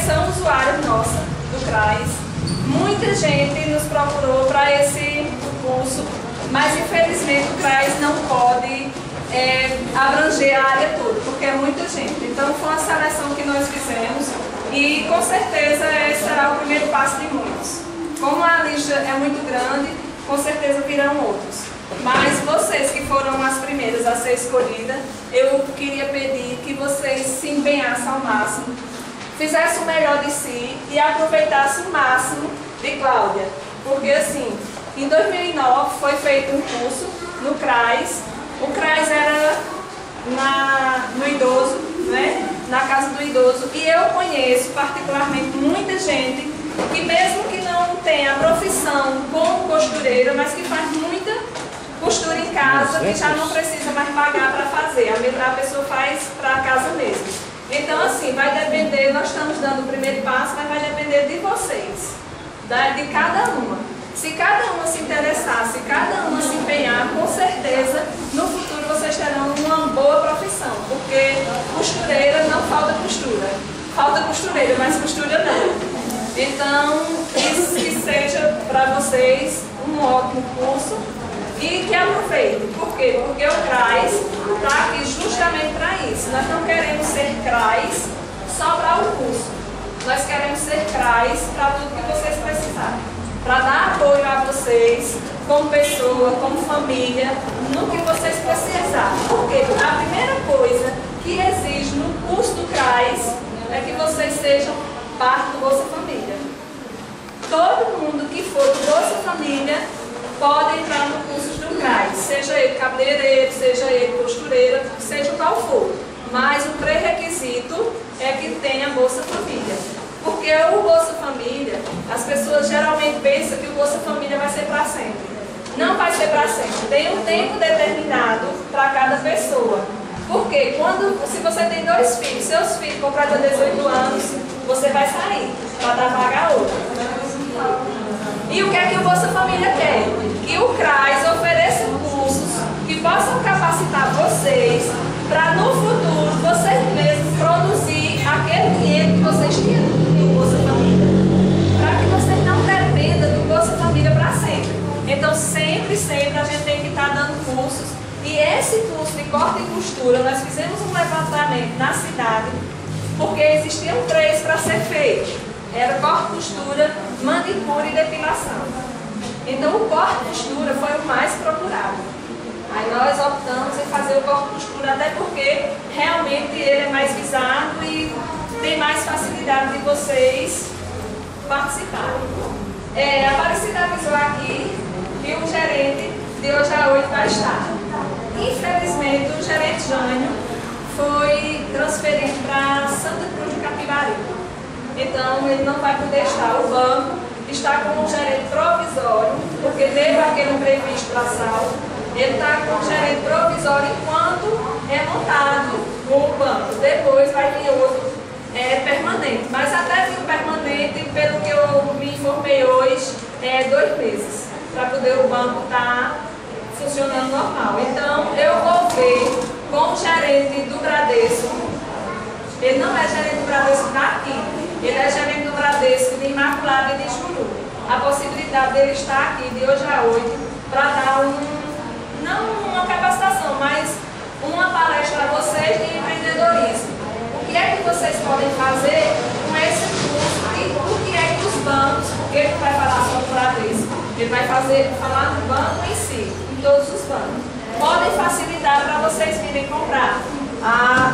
são usuários nossa do CRAS. Muita gente nos procurou para esse curso, mas infelizmente o CRAS não pode abranger a área toda, porque é muita gente. Então foi uma seleção que nós fizemos e com certeza esse será o primeiro passo de muitos. Como a lista é muito grande, com certeza virão outros. Mas vocês que foram as primeiras a ser escolhidas, eu queria pedir que vocês se empenhassem ao máximo, fizessem o melhor de si e aproveitassem o máximo de Cláudia. Porque assim, em 2009 foi feito um curso no CRAS. O CRAS era no idoso, né? Na casa do idoso. E eu conheço particularmente muita gente que mesmo que não tenha profissão como costureira, mas que faz muita costura em casa, que já não precisa mais pagar para fazer. A pessoa faz para casa mesmo. Então assim, vai depender, nós estamos dando o primeiro passo, mas vai depender de vocês, de cada uma. Se cada uma se interessar, se cada uma se empenhar, com certeza, no futuro vocês terão uma boa profissão, porque costureira não falta costura. Falta costureira, mas costura não. Então, isso que seja para vocês um ótimo curso e que aproveitem. Por quê? Porque o CRAS está aqui justamente para isso. Nós não queremos ser CRAS só para o curso. Nós queremos ser CRAS para tudo que vocês precisarem. Para dar apoio a vocês, como pessoa, como família, no que vocês precisarem. Porque a primeira coisa que exige no curso do CRAS é que vocês sejam parte do Bolsa Família. Todo mundo que for do Bolsa Família pode entrar no curso do CRAS, seja ele cabeleireiro, seja ele costureira, seja qual for. Mas o pré-requisito é que tenha Bolsa Família. Porque o Bolsa Família, as pessoas geralmente pensam que o Bolsa Família vai ser para sempre. Não vai ser para sempre. Tem um tempo determinado para cada pessoa. Porque se você tem 2 filhos, seus filhos completam 18 anos, você vai sair para dar vaga a outra. E o que é que o Bolsa Família quer? Que o CRAS ofereça cursos que possam capacitar vocês para no futuro vocês mesmos produzir aquele dinheiro que vocês tinham no Bolsa Família. Para que vocês não dependam do Bolsa Família para sempre. Então sempre a gente tem que estar dando cursos. E esse curso de corte e costura, nós fizemos um levantamento na cidade, porque existiam 3 para ser feito. Era corte, costura, manicure e depilação. Então o corte e costura foi o mais procurado. Aí nós optamos em fazer o corte e costura, até porque realmente ele é mais visado e tem mais facilidade de vocês participarem. A Aparecida avisou aqui que o gerente de hoje a 8 vai estar. Infelizmente o gerente Jânio foi transferido para Santa Cruz do Capibari. Então ele não vai poder estar. O banco está com um gerente provisório, porque teve aquele imprevisto para saldo. Ele está com um gerente provisório enquanto é montado o banco. Depois vai vir outro permanente. Mas até vir o permanente, pelo que eu me informei hoje, 2 meses, para poder o banco estar funcionando normal. Então eu vou ver com o gerente do Bradesco. Ele não é gerente do Bradesco daqui, ele é gerente do Bradesco de Imaculada e de Juru. A possibilidade dele estar aqui de hoje a 8 para dar não uma capacitação, mas uma palestra a vocês de empreendedorismo. O que é que vocês podem fazer com esse curso e o que é que os bancos, porque ele não vai falar só do Bradesco, ele vai falar do banco em si, em todos os bancos. Podem facilitar para vocês virem comprar a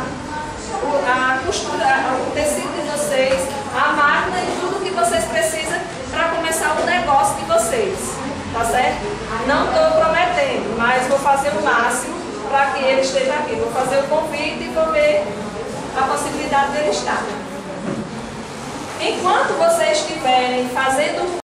costura, o tecido de vocês, a máquina e tudo que vocês precisam para começar o negócio de vocês, tá certo? Não estou prometendo, mas vou fazer o máximo para que ele esteja aqui. Vou fazer o convite e vou ver a possibilidade dele estar. Enquanto vocês estiverem fazendo